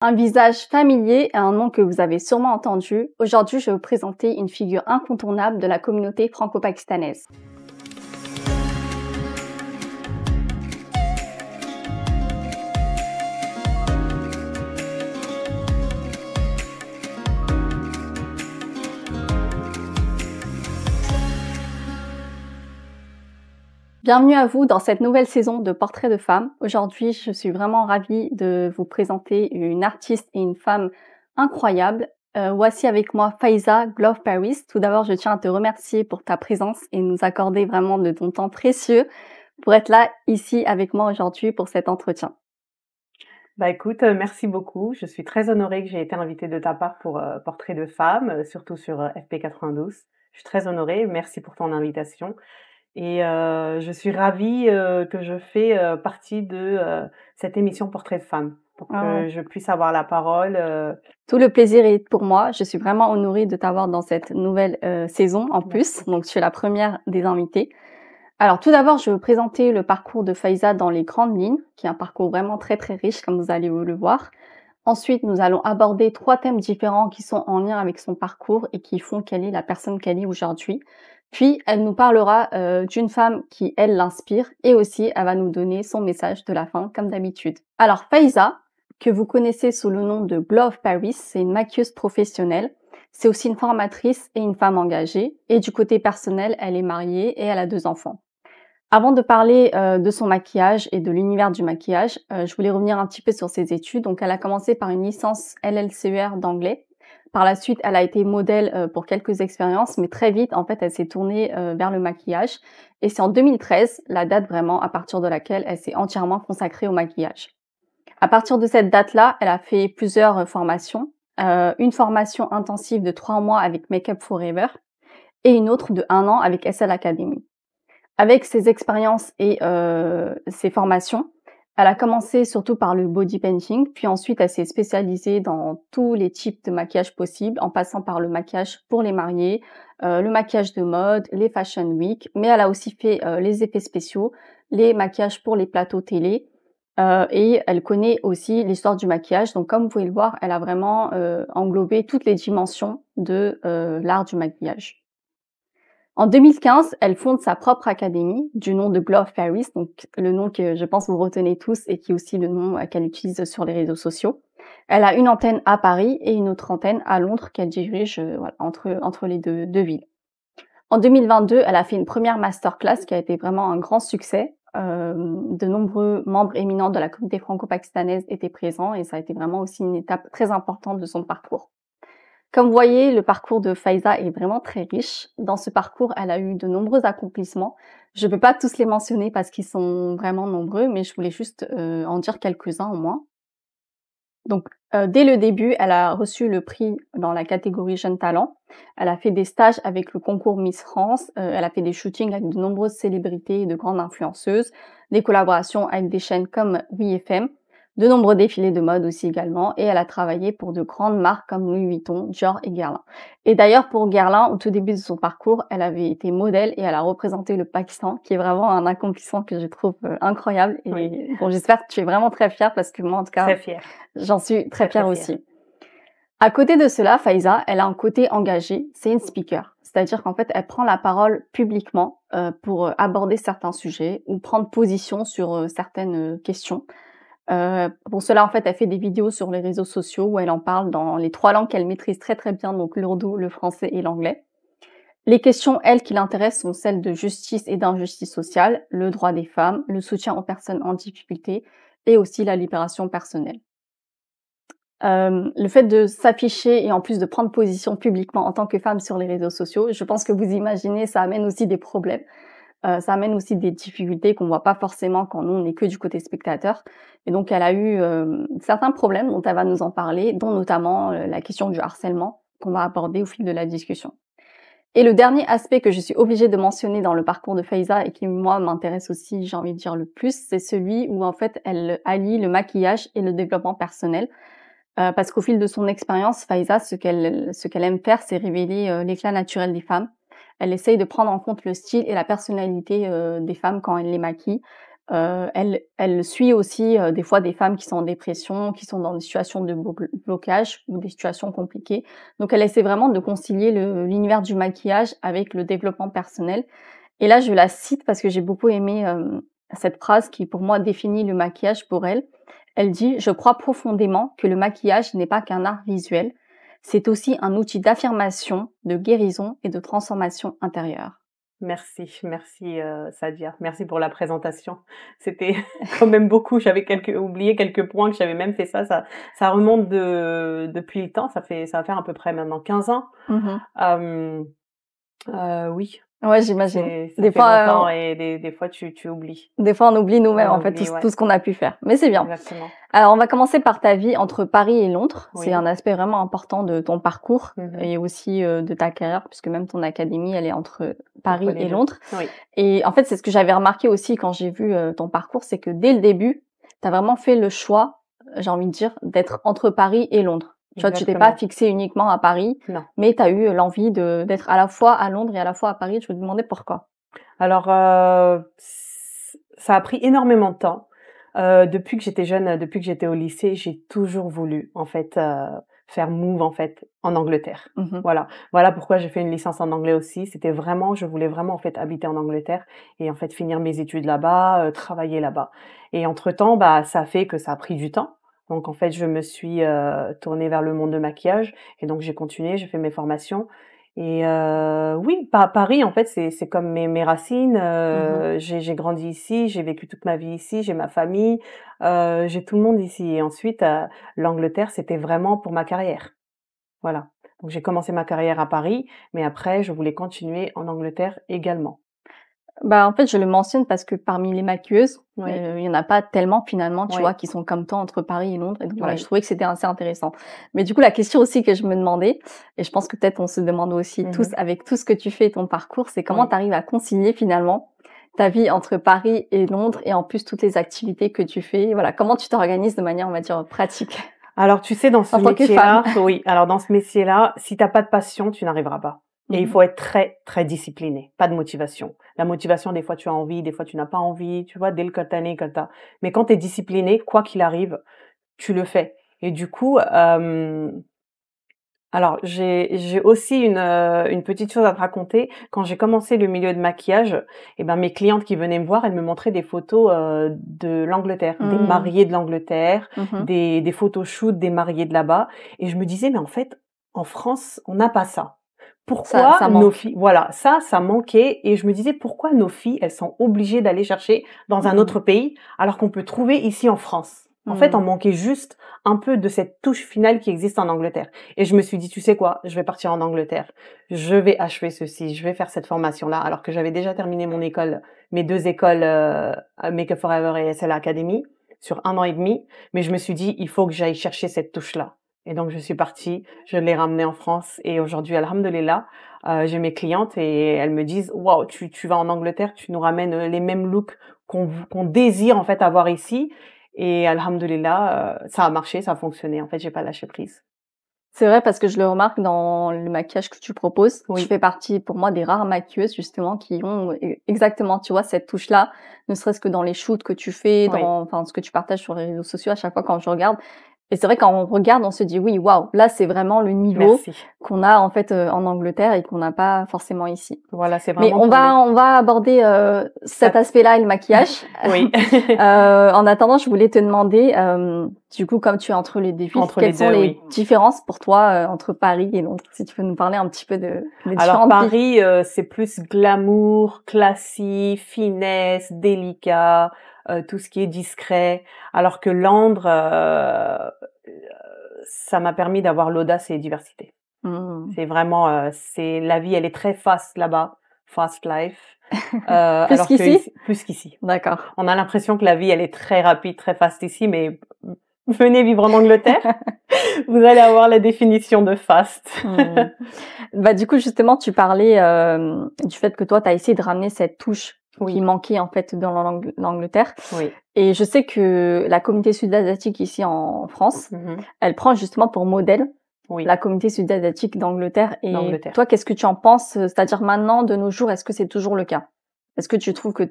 Un visage familier et un nom que vous avez sûrement entendu. Aujourd'hui, je vais vous présenter une figure incontournable de la communauté franco-pakistanaise. Bienvenue à vous dans cette nouvelle saison de Portraits de femmes. Aujourd'hui, je suis vraiment ravie de vous présenter une artiste et une femme incroyable. Voici avec moi Faiza Glove Paris. Tout d'abord, je tiens à te remercier pour ta présence et nous accorder vraiment de ton temps précieux pour être là ici avec moi aujourd'hui pour cet entretien. Écoute, merci beaucoup. Je suis très honorée que j'ai été invitée de ta part pour, Portrait de femme, surtout sur, FP92. Je suis très honorée, merci pour ton invitation et je suis ravie, que je fais, partie de, cette émission Portrait de femme pour Ah, que je puisse avoir la parole, tout le plaisir est pour moi. Je suis vraiment honorée de t'avoir dans cette nouvelle saison en plus. Merci. Donc, tu es la première des invités. Alors, tout d'abord, je vais vous présenter le parcours de Faiza dans les grandes lignes, qui est un parcours vraiment très, très riche, comme vous allez le voir. Ensuite, nous allons aborder 3 thèmes différents qui sont en lien avec son parcours et qui font qu'elle est la personne qu'elle est aujourd'hui. Puis, elle nous parlera d'une femme qui, elle, l'inspire et aussi, elle va nous donner son message de la fin, comme d'habitude. Alors, Faiza, que vous connaissez sous le nom de Glove Paris, c'est une maquilleuse professionnelle. C'est aussi une formatrice et une femme engagée. Et du côté personnel, elle est mariée et elle a 2 enfants. Avant de parler de son maquillage et de l'univers du maquillage, je voulais revenir un petit peu sur ses études. Donc, elle a commencé par une licence LLCER d'anglais. Par la suite, elle a été modèle pour quelques expériences, mais très vite, en fait, elle s'est tournée vers le maquillage. Et c'est en 2013, la date vraiment à partir de laquelle elle s'est entièrement consacrée au maquillage. À partir de cette date-là, elle a fait plusieurs formations. Une formation intensive de 3 mois avec Makeup Forever et une autre de 1 an avec SL Academy. Avec ses expériences et ses formations, elle a commencé surtout par le body painting, puis ensuite elle s'est spécialisée dans tous les types de maquillage possibles, en passant par le maquillage pour les mariés, le maquillage de mode, les fashion week, mais elle a aussi fait les effets spéciaux, les maquillages pour les plateaux télé, et elle connaît aussi l'histoire du maquillage. Donc comme vous pouvez le voir, elle a vraiment englobé toutes les dimensions de l'art du maquillage. En 2015, elle fonde sa propre académie du nom de Glove Paris, donc le nom que je pense vous retenez tous et qui est aussi le nom qu'elle utilise sur les réseaux sociaux. Elle a une antenne à Paris et une autre antenne à Londres qu'elle dirige voilà, entre les deux villes. En 2022, elle a fait une première masterclass qui a été vraiment un grand succès. De nombreux membres éminents de la communauté franco-pakistanaise étaient présents et ça a été vraiment aussi une étape très importante de son parcours. Comme vous voyez, le parcours de Faiza est vraiment très riche. Dans ce parcours, elle a eu de nombreux accomplissements. Je ne peux pas tous les mentionner parce qu'ils sont vraiment nombreux, mais je voulais juste en dire quelques-uns au moins. Donc, dès le début, elle a reçu le prix dans la catégorie Jeunes Talents. Elle a fait des stages avec le concours Miss France. Elle a fait des shootings avec de nombreuses célébrités et de grandes influenceuses, des collaborations avec des chaînes comme WeFM, de nombreux défilés de mode aussi également. Et elle a travaillé pour de grandes marques comme Louis Vuitton, Dior et Guerlain. Et d'ailleurs, pour Guerlain, au tout début de son parcours, elle avait été modèle et elle a représenté le Pakistan, qui est vraiment un accomplissement que je trouve incroyable. Et oui, bon, j'espère que tu es vraiment très fière parce que moi, en tout cas, très fière, j'en suis très fière très fière. aussi. À côté de cela, Faiza, elle a un côté engagé, c'est une speaker. C'est-à-dire qu'en fait, elle prend la parole publiquement pour aborder certains sujets ou prendre position sur certaines questions. Pour cela, en fait, elle fait des vidéos sur les réseaux sociaux où elle en parle dans les 3 langues qu'elle maîtrise très très bien, donc l'ourdou, le français et l'anglais. Les questions, elles, qui l'intéressent sont celles de justice et d'injustice sociale, le droit des femmes, le soutien aux personnes en difficulté et aussi la libération personnelle. Le fait de s'afficher et en plus de prendre position publiquement en tant que femme sur les réseaux sociaux, je pense que vous imaginez, ça amène aussi des problèmes. Ça amène aussi des difficultés qu'on voit pas forcément quand nous, on n'est que du côté spectateur. Et donc, elle a eu certains problèmes dont elle va nous en parler, dont notamment la question du harcèlement qu'on va aborder au fil de la discussion. Et le dernier aspect que je suis obligée de mentionner dans le parcours de Faiza et qui, moi, m'intéresse aussi, j'ai envie de dire le plus, c'est celui où, en fait, elle allie le maquillage et le développement personnel. Parce qu'au fil de son expérience, Faiza, ce qu'elle aime faire, c'est révéler l'éclat naturel des femmes. Elle essaye de prendre en compte le style et la personnalité des femmes quand elle les maquille. Elle suit aussi, des fois des femmes qui sont en dépression, qui sont dans des situations de blocage ou des situations compliquées. Donc elle essaie vraiment de concilier l'univers du maquillage avec le développement personnel. Et là, je la cite parce que j'ai beaucoup aimé, cette phrase qui, pour moi, définit le maquillage pour elle. Elle dit: «Je crois profondément que le maquillage n'est pas qu'un art visuel, c'est aussi un outil d'affirmation, de guérison et de transformation intérieure». Merci, Sadia. Merci pour la présentation. C'était quand même beaucoup. J'avais oublié quelques points que j'avais même fait ça. Ça remonte depuis le temps. Ça va faire à peu près maintenant 15 ans. Mmh. Hem, oui, Ouais, j'imagine. ça Des fait fois, longtemps et des fois tu oublies. des fois, on oublie nous-mêmes, On en fait, oublie, ouais, tout ce qu'on a pu faire. Mais c'est bien. exactement. Alors, on va commencer par ta vie entre Paris et Londres. C'est Oui. un aspect vraiment important de ton parcours Mmh. et aussi, de ta carrière, puisque même ton académie, elle est entre Entre Paris les et 2. Londres. Oui, Et en fait, c'est ce que j'avais remarqué aussi quand j'ai vu, ton parcours, c'est que dès le début, tu as vraiment fait le choix, j'ai envie de dire, d'être entre Paris et Londres. Tu vois, tu t'es pas exactement. fixée uniquement à Paris, Non. mais tu as eu l'envie d'être à la fois à Londres et à la fois à Paris. Je me demandais pourquoi? Alors, ça a pris énormément de temps. Depuis que j'étais jeune, depuis que j'étais au lycée, j'ai toujours voulu, en fait, faire move, en fait, en Angleterre. Mmh. Voilà pourquoi j'ai fait une licence en anglais aussi. Je voulais vraiment, en fait, habiter en Angleterre et en fait, finir mes études là-bas, travailler là-bas. Et entre-temps, bah, ça fait que ça a pris du temps. Donc en fait, je me suis, tournée vers le monde de maquillage et donc j'ai continué, j'ai fait mes formations et oui, Paris, en fait, c'est comme mes racines, Mmh. j'ai grandi ici, j'ai vécu toute ma vie ici, j'ai ma famille, j'ai tout le monde ici et ensuite, l'Angleterre, c'était vraiment pour ma carrière. Voilà. Donc j'ai commencé ma carrière à Paris, mais après je voulais continuer en Angleterre également. Bah, en fait, je le mentionne parce que parmi les maquilleuses, Oui, il y en a pas tellement finalement, tu vois, oui, qui sont comme toi entre Paris et Londres et donc voilà, je oui. trouvais que c'était assez intéressant. Mais du coup, la question aussi que je me demandais et je pense que peut-être on se demande aussi tous Mmh. avec tout ce que tu fais et ton parcours, c'est comment Oui. tu arrives à concilier finalement ta vie entre Paris et Londres et en plus toutes les activités que tu fais. Voilà, comment tu t'organises de manière, on va dire, pratique Alors tu sais, dans ce en tant que femme? métier-là oui, alors dans ce métier-là, si tu as pas de passion, tu n'arriveras pas et il Mmh. faut être très, très discipliné, pas de motivation. La motivation, des fois, tu as envie, des fois, tu n'as pas envie, tu vois? Dès le coltané, colta. Mais quand tu es discipliné, quoi qu'il arrive, tu le fais et du coup, alors j'ai aussi une petite chose à te raconter. Quand j'ai commencé le milieu de maquillage et ben, mes clientes qui venaient me voir, elles me montraient des photos, de l'Angleterre, des Mmh. mariés de l'Angleterre, Mmh. des photoshoots des mariés de là-bas et je me disais: «Mais en fait, en France, on n'a pas ça. Pourquoi Ça nos manque. filles» voilà, ça manquait et je me disais: «Pourquoi nos filles, elles sont obligées d'aller chercher dans un Mmh. autre pays, alors qu'on peut trouver ici en France?» En fait, on Mmh. manquait juste un peu de cette touche finale qui existe en Angleterre. Et je me suis dit: «Tu sais quoi? Je vais partir en Angleterre. Je vais achever ceci, je vais faire cette formation-là», alors que j'avais déjà terminé mes 2 écoles, Make Up For Ever et SLA Academy sur 1 an et demi. Mais je me suis dit: «Il faut que j'aille chercher cette touche-là» et donc je suis partie, je l'ai ramenée en France et aujourd'hui, alhamdoulilah, j'ai mes clientes et elles me disent: «Waouh, tu vas en Angleterre, tu nous ramènes, les mêmes looks qu'on désire en fait avoir ici» et alhamdoulilah, ça a marché, ça a fonctionné. En fait, j'ai pas lâché prise. C'est vrai parce que je le remarque dans le maquillage que tu proposes. Tu Oui, fais partie pour moi des rares maquilleuses justement qui ont exactement, tu vois, cette touche-là, ne serait-ce que dans les shoots que tu fais, oui, dans enfin ce que tu partages sur les réseaux sociaux à chaque fois quand je regarde. Et c'est vrai quand on regarde, on se dit: «Oui, waouh, là c'est vraiment le niveau merci. qu'on a en fait, en Angleterre et qu'on n'a pas forcément ici». Voilà, c'est Mais vraiment pour les on va aborder, cet ça aspect-là et le maquillage. oui, En attendant, je voulais te demander, du coup, comme tu es entre les 2 villes, entre les quelles sont 2, les oui. différences pour toi, entre Paris et Londres? Si tu peux nous parler un petit peu des Alors différentes villes. Paris, c'est plus glamour, classique, finesse, délicat, tout ce qui est discret, alors que Londres, ça m'a permis d'avoir l'audace et diversité. Mmh. C'est vraiment, c'est la vie, elle est très fast là-bas, fast life, Plus alors qu'ici? qu'ici plus qu'ici. D'accord. On a l'impression que la vie, elle est très rapide, très fast ici, mais venez vivre en Angleterre, vous allez avoir la définition de fast. Mmh. Bah, du coup, justement, tu parlais, du fait que toi, tu as essayé de ramener cette touche qui Oui, manquait, en fait, dans l'Angleterre oui, et je sais que la communauté sud-asiatique ici en France, mmh, elle prend justement pour modèle oui, la communauté sud-asiatique d'Angleterre et d'Angleterre. toi, qu'est-ce que tu en penses? C'est-à-dire maintenant, de nos jours, est-ce que c'est toujours le cas? Est-ce que tu trouves que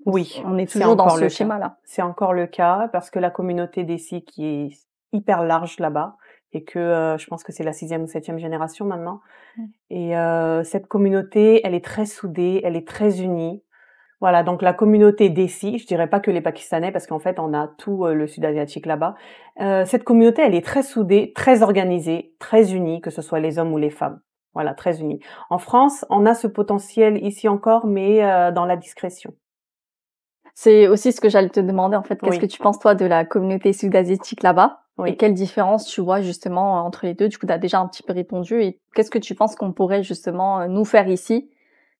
Oui, on est c'est toujours dans encore ce le cas. schéma-là? C'est encore le cas parce que la communauté d'ici qui est hyper large là-bas et que, je pense que c'est la 6e ou 7e génération maintenant Mmh. et cette communauté, elle est très soudée, elle est très unie. Voilà, donc la communauté d'ici, je dirais pas que les Pakistanais parce qu'en fait, on a tout, le sud asiatique là-bas. Cette communauté, elle est très soudée, très organisée, très unie, que ce soit les hommes ou les femmes. Voilà, très unie. En France, on a ce potentiel ici encore, mais dans la discrétion. C'est aussi ce que j'allais te demander, en fait. Qu'est-ce que Oui, tu penses, toi, de la communauté sud-asiatique là-bas? Et oui. quelle différence tu vois justement entre les deux? Du coup, tu as déjà un petit peu répondu. Et qu'est-ce que tu penses qu'on pourrait justement nous faire ici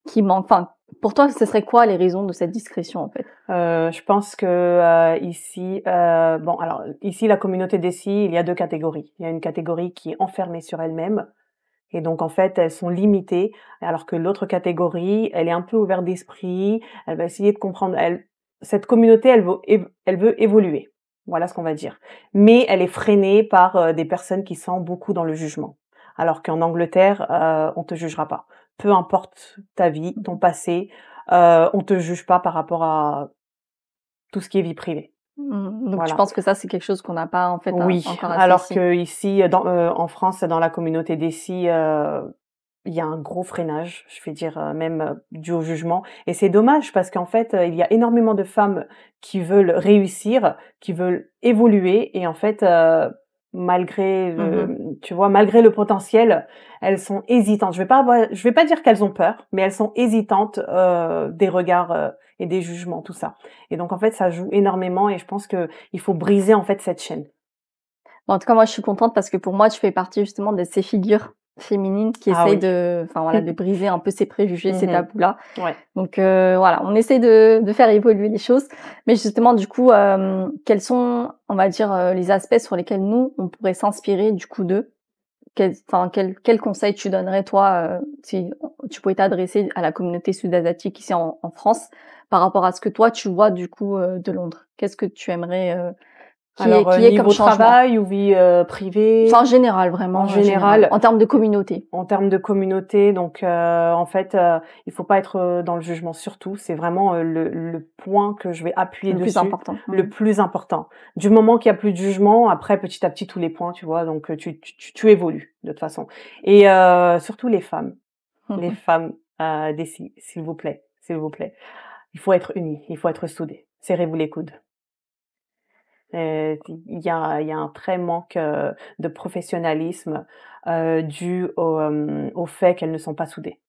qui manque? Enfin, pour toi, ce serait quoi les raisons de cette discrétion, en fait? Je pense que, ici, bon alors ici la communauté d'ici, il y a 2 catégories. Il y a une catégorie qui est enfermée sur elle-même et donc en fait, elles sont limitées, alors que l'autre catégorie, elle est un peu ouverte d'esprit, elle va essayer de comprendre. Cette communauté, elle veut évoluer. Voilà ce qu'on va dire. Mais elle est freinée par, des personnes qui sont beaucoup dans le jugement. Alors qu'en Angleterre, on te jugera pas. Peu importe ta vie, ton passé, on te juge pas par rapport à tout ce qui est vie privée. Donc tu Voilà. penses que ça, c'est quelque chose qu'on n'a pas en fait Oui, encore assez alors ici? qu'ici, en France, dans la communauté d'ici, il y a un gros freinage, je vais dire, même, dû au jugement et c'est dommage parce qu'en fait, il y a énormément de femmes qui veulent réussir, qui veulent évoluer et en fait, malgré Mmh. tu vois, malgré le potentiel, elles sont hésitantes. Je vais pas dire qu'elles ont peur, mais elles sont hésitantes, des regards, et des jugements, tout ça et donc en fait, ça joue énormément et je pense qu'il faut briser, en fait, cette chaîne. Bon, en tout cas, moi, je suis contente parce que pour moi, tu fais partie justement de ces figures féminines qui Ah essayent oui. de, enfin voilà, de briser un peu ces préjugés, ces Mmh. tabous-là. Ouais. Donc voilà, on essaie de faire évoluer les choses. Mais justement, du coup, quels sont, on va dire, les aspects sur lesquels nous, on pourrait s'inspirer du coup d'eux? Quel conseil tu donnerais toi, si tu pouvais t'adresser à la communauté sud-asiatique ici en France, par rapport à ce que toi tu vois du coup, de Londres? Qu'est-ce que tu aimerais, Alors, qu'il y ait comme niveau changement? travail ou vie, Enfin, privée? en général, En vraiment, général, général, en termes de communauté. en termes de communauté, donc en fait, il faut pas être, dans le jugement surtout. C'est vraiment, le point que je vais appuyer Le plus dessus, important. le plus important. Du moment qu'il y a plus de jugement, après petit à petit tous les points, tu vois? Donc tu évolues de toute façon et surtout les femmes. Les femmes, d'ici, s'il vous plaît, s'il vous plaît. Il faut être unis, il faut être soudés. Serrez-vous les coudes. Il y a un très manque, de professionnalisme, dû au fait qu'elles ne sont pas soudées.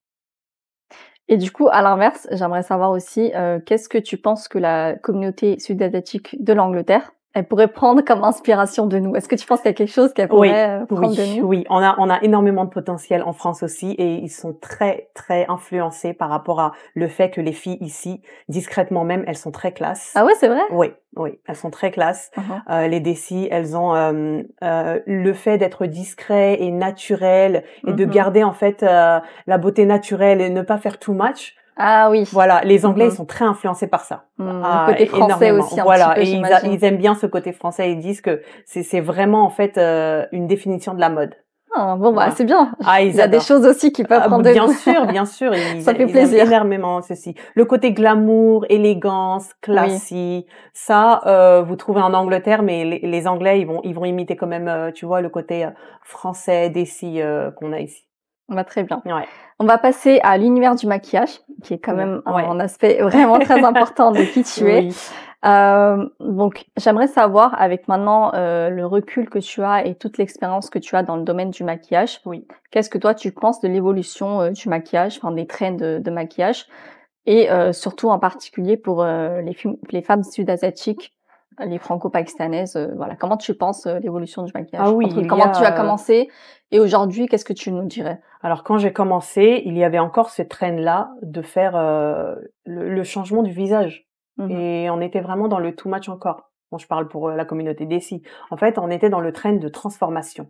Et du coup, à l'inverse, j'aimerais savoir aussi, qu'est-ce que tu penses que la communauté sud-asiatique de l'Angleterre, elle pourrait prendre comme inspiration de nous? Est-ce que tu penses qu'il y a quelque chose qu'elle Oui, pourrait, prendre de oui, nous? oui, on a énormément de potentiel en France aussi et ils sont très, très influencés par rapport à le fait que les filles ici, discrètement même, elles sont très classe. Ah ouais, c'est vrai? Oui, oui, elles sont très classe. Mmh mh. Les décis, elles ont, le fait d'être discret et naturel et de Mmh. garder en fait, la beauté naturelle et ne pas faire too much. Ah oui. Voilà, les Anglais, ils Mmh. sont très influencés par ça. Le Ah, côté français énormément. aussi un petit Voilà, peu, et j'imagine. ils aiment bien ce côté français. Ils disent que c'est vraiment en fait, une définition de la mode. Ah bon, bah, Voilà. c'est bien. Ah, Il ils y a des adorent. choses aussi qu'ils peuvent Ah, prendre de nous. bien sûr, Ça fait ils aiment plaisir. énormément ceci. Le côté glamour, élégance, Oui. classique, ça, vous trouvez en Angleterre, mais les Anglais, ils vont imiter quand même, tu vois, le côté, français, décis, qu'on a ici. Bah, très bien. Ouais, On va passer à l'univers du maquillage, qui est quand le même ouais. un aspect vraiment très important de qui tu es. Oui, Donc j'aimerais savoir avec maintenant, le recul que tu as et toute l'expérience que tu as dans le domaine du maquillage, oui. qu'est-ce que toi tu penses de l'évolution, du maquillage, enfin des trends de maquillage et surtout en particulier pour, les femmes sud-asiatiques, les franco-pakistanaises, voilà. Comment tu penses, l'évolution du Ah maquillage? oui, Entre il y comment tu as a, commencé et aujourd'hui, qu'est-ce que tu nous dirais? alors quand j'ai commencé, il y avait encore ce trend-là de faire, le changement du visage Mmh. et on était vraiment dans le too much encore. Bon, je parle pour, la communauté desi. En fait, on était dans le trend de transformation.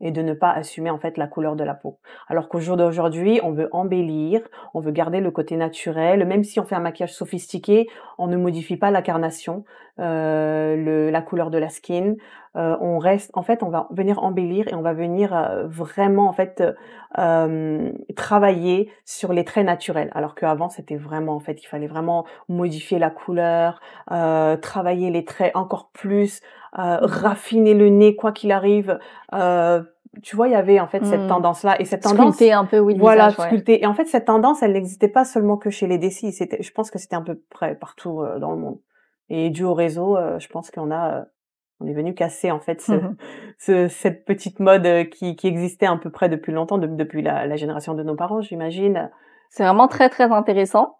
et de ne pas assumer en fait la couleur de la peau. Alors qu'au jour d'aujourd'hui, on veut embellir, on veut garder le côté naturel, même si on fait un maquillage sophistiqué, on ne modifie pas la carnation, la couleur de la skin. On reste, en fait, on va venir embellir et on va venir vraiment en fait travailler sur les traits naturels. Alors qu'avant, c'était vraiment en fait, il fallait vraiment modifier la couleur, travailler les traits encore plus, Mmh. raffiner le nez quoi qu'il arrive. Heu, Tu vois, il y avait en fait cette Mmh. tendance-là et cette tendance Sculpter un peu, oui, le voilà, visage, ouais. sculpter et en fait cette tendance, elle n'existait pas seulement que chez les décis, c'était je pense que c'était à peu près partout, dans le monde et dû au réseau, je pense on est venu casser en fait cette petite mode, qui existait à peu près depuis longtemps, depuis la génération de nos parents, j'imagine. C'est vraiment très, très intéressant.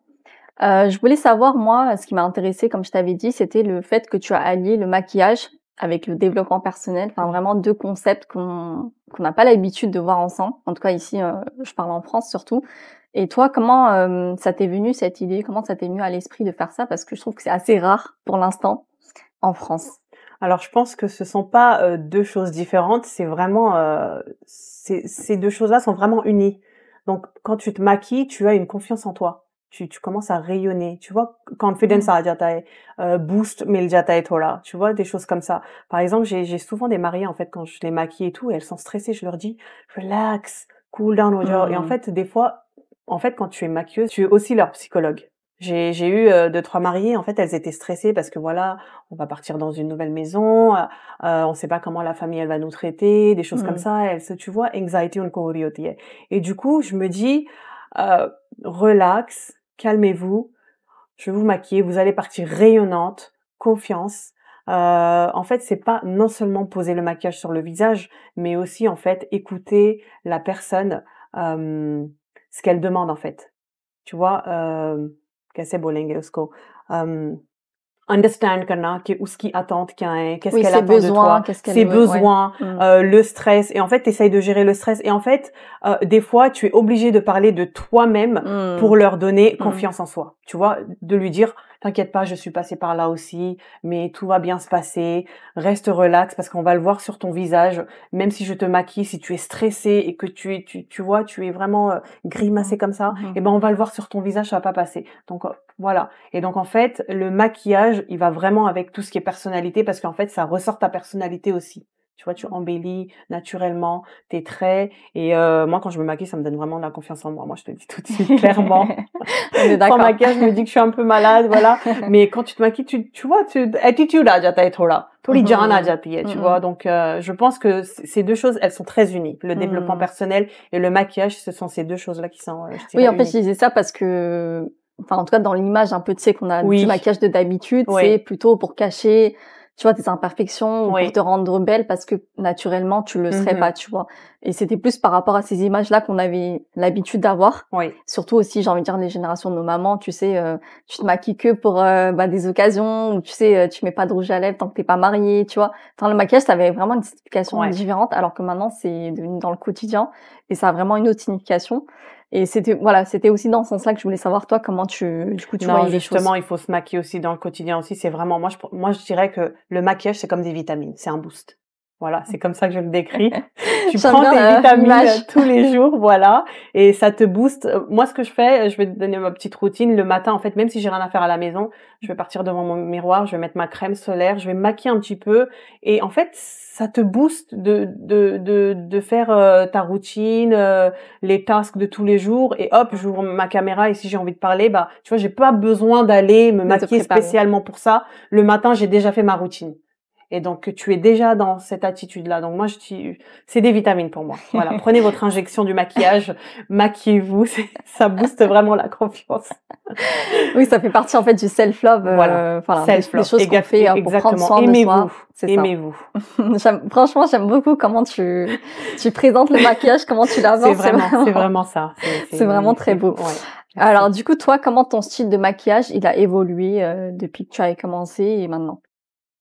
Je voulais savoir, moi, ce qui m'a intéressée, comme je t'avais dit, c'était le fait que tu as allié le maquillage avec le développement personnel, enfin Oui. vraiment 2 concepts qu'on n'a pas l'habitude de voir ensemble. En tout cas ici, je parle en France surtout. Et toi, comment, ça t'est venu cette idée? Comment ça t'est venu à l'esprit de faire ça? Parce que je trouve que c'est assez rare pour l'instant en France. Alors je pense que ce sont pas, 2 choses différentes, c'est vraiment, ces 2 choses-là sont vraiment unies. Donc quand tu te maquilles, tu as une confiance en toi. Tu commences à rayonner, tu vois? Confidence Mmh. à जाता boost मिल जाता है थोड़ा, tu vois? Des choses comme ça. Par exemple, j'ai souvent des mariées, en fait, quand je les maquille et tout et elles sont stressées, je leur dis: «Relax, cool down Roger» et en Mmh. fait, des fois, en fait, quand tu es maquilleuse, tu es aussi leur psychologue. J'ai eu, 2-3 mariées, en fait, elles étaient stressées parce que voilà, on va partir dans une nouvelle maison, on sait pas comment la famille elle va nous traiter, des choses comme Mmh. ça. Elles se tu vois? Anxiety uनको et du coup, je me dis, heu: «Relax, calmez-vous, je vais vous maquiller, vous allez partir rayonnante, confiance». En fait, c'est pas non seulement poser le maquillage sur le visage, mais aussi, en fait, écouter la personne, ce qu'elle demande, en fait. Tu vois? कैसे बोलेंगे उसको? अंडरस्टैंड करना कि उसकी attente क्या है, qu'est-ce Oui, qu'elle ses attend de besoins, toi, qu'est-ce qu'elle ses veut? Ouais. besoins, Mmh. le stress et en fait, tu essayes de gérer le stress et en fait, des fois, tu es obligé de parler de toi-même Mmh. pour leur donner Mmh mh. confiance en soi. Tu vois? De lui dire: «T'inquiète pas, je suis passée par là aussi, mais tout va bien se passer, reste relax parce qu'on va le voir sur ton visage, même si je te maquille, si tu es stressé et que tu vois, tu es vraiment, Mmh. grimacé comme ça, Mmh mh. et ben, on va le voir sur ton visage, ça va pas passer». Donc, voilà. Et donc en fait, le maquillage, il va vraiment avec tout ce qui est personnalité parce qu'en fait, ça ressort ta personnalité aussi. Tu vois, tu Mmh. embellis naturellement tes traits et moi quand je me maquille, ça me donne vraiment de la confiance en moi. Moi, je te le dis tout de suite clairement. On est Sans d'accord. maquillage, je me dis que je suis un peu malade, voilà. Mais quand tu te maquilles, tu vois, attitude à जाता है थोड़ा, थोड़ी जान आ Mmh जाती है, mh. tu Mmh vois. mh. Donc je pense que ces 2 choses, elles sont très unies. Le développement Mmh. personnel et le maquillage, ce sont ces 2 choses-là qui sont, je Oui, dirais en fait, je uniques. disais ça parce que, enfin, en tout cas, dans l'image un peu, tu sais, qu'on a du Oui, maquillage de d'habitude, c'est oui, plutôt pour cacher, tu vois, tes imperfections ou pour te oui. rendre belle parce que naturellement, tu le serais pas, Mmh. tu vois? Et c'était plus par rapport à ces images-là qu'on avait l'habitude d'avoir. Oui. Surtout aussi, j'ai envie de dire, les générations de nos mamans, tu sais, tu te maquilles que pour, bah, des occasions où, tu sais, tu mets pas de rouge à lèvres tant que tu es pas mariée, tu vois? Enfin, le maquillage, ça avait vraiment une signification Ouais. différente alors que maintenant, c'est devenu dans le quotidien et ça a vraiment une autre signification. Et c'était voilà, c'était aussi dans ce sens-là que je voulais savoir toi comment du coup, tu Non, voyais les choses? justement, il faut se maquiller aussi dans le quotidien aussi. C'est vraiment moi, je dirais que le maquillage, c'est comme des vitamines, c'est un boost. Voilà, c'est comme ça que je le décris. Tu J'aime prends tes bien, vitamines, l'image. tous les jours, voilà, et ça te booste. Moi, ce que je fais, je vais te donner ma petite routine. Le matin, en fait, même si j'ai rien à faire à la maison, je vais partir devant mon miroir, je vais mettre ma crème solaire, je vais me maquiller un petit peu et en fait, ça te booste de faire, ta routine, les tasks de tous les jours et hop, j'ouvre ma caméra et si j'ai envie de parler, bah, tu vois, j'ai pas besoin d'aller me De te maquiller préparer. spécialement pour ça. Le matin, j'ai déjà fait ma routine. Et donc, tu es déjà dans cette attitude-là. Donc, moi, c'est des vitamines pour moi. Voilà. Prenez votre injection du maquillage, maquillez-vous. Ça booste vraiment la confiance. Oui, ça fait partie en fait du self-love, Voilà. voilà, des Self-love. choses qu'on fait, pour prendre Exactement. soin de Aimez-vous. soi, c'est ça. Aimez-vous. Franchement, j'aime beaucoup comment tu présentes le maquillage, comment tu l'abordes, C'est vraiment ça. c'est vraiment très beau. Ouais. Alors Merci. du coup, toi, comment ton style de maquillage, il a évolué, depuis que tu as commencé et maintenant?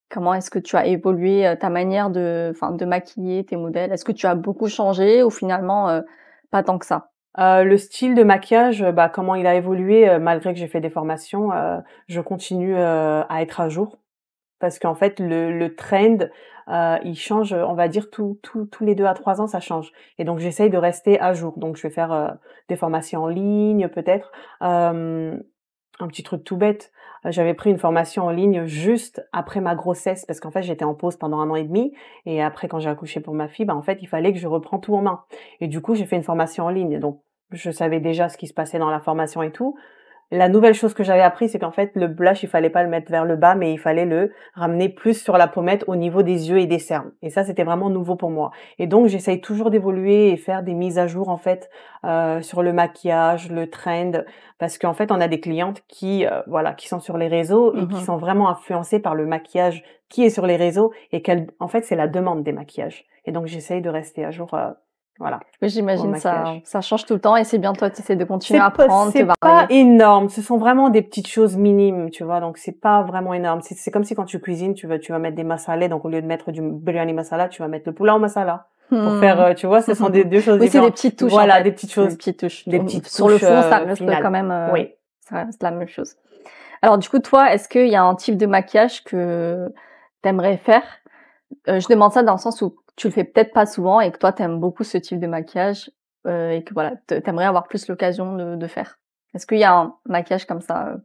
Comment est-ce que tu as évolué, ta manière de maquiller tes modèles? Est-ce que tu as beaucoup changé ou finalement, pas tant que ça? Le style de maquillage, bah, comment il a évolué, malgré que j'ai fait des formations, je continue, à être à jour. parce qu'en fait le trend il change, on va dire tous les 2 à 3 ans ça change et donc j'essaye de rester à jour. Donc je vais faire des formations en ligne peut-être. Un petit truc tout bête, j'avais pris une formation en ligne juste après ma grossesse parce qu'en fait j'étais en pause pendant 1 an et demi et après quand j'ai accouché pour ma fille, bah en fait il fallait que je reprends tout en main et du coup j'ai fait une formation en ligne donc je savais déjà ce qui se passait dans la formation et tout. La nouvelle chose que j'avais appris, c'est qu'en fait, le blush, il fallait pas le mettre vers le bas, mais il fallait le ramener plus sur la pommette au niveau des yeux et des cernes. Et ça, c'était vraiment nouveau pour moi. Et donc, j'essaye toujours d'évoluer et faire des mises à jour, en fait, sur le maquillage, le trend, parce qu'en fait, on a des clientes qui, voilà, qui sont sur les réseaux et qui Mhm. sont vraiment influencées par le maquillage qui est sur les réseaux et en fait, c'est la demande des maquillages. Et donc, j'essaye de rester à jour, voilà, Oui, pour le j'imagine maquillage. ça change tout le temps et c'est bien toi, tu essaies de continuer à apprendre, te C'est pas varier. énorme, ce sont vraiment des petites choses minimes, tu vois? Donc c'est pas vraiment énorme. C'est comme si quand tu cuisines, tu vas mettre des masala, donc au lieu de mettre du biryani masala, tu vas mettre le pulao masala pour faire, Hmm. tu vois? Ce sont des 2 choses Oui, c'est des différentes. petites touches en Voilà, fait. des petites C'est des choses, petites touches. des Donc, petites sur le touches, fond, ça reste quand finales. même, Oui. ça reste la même chose. Alors du coup, toi, est-ce qu'il y a un type de maquillage que t'aimerais faire? Je demande ça dans le sens où tu le fais peut-être pas souvent et que toi, t'aimes beaucoup ce type de maquillage et que voilà, t'aimerais avoir plus l'occasion de faire. Est-ce qu'il y a un maquillage comme ça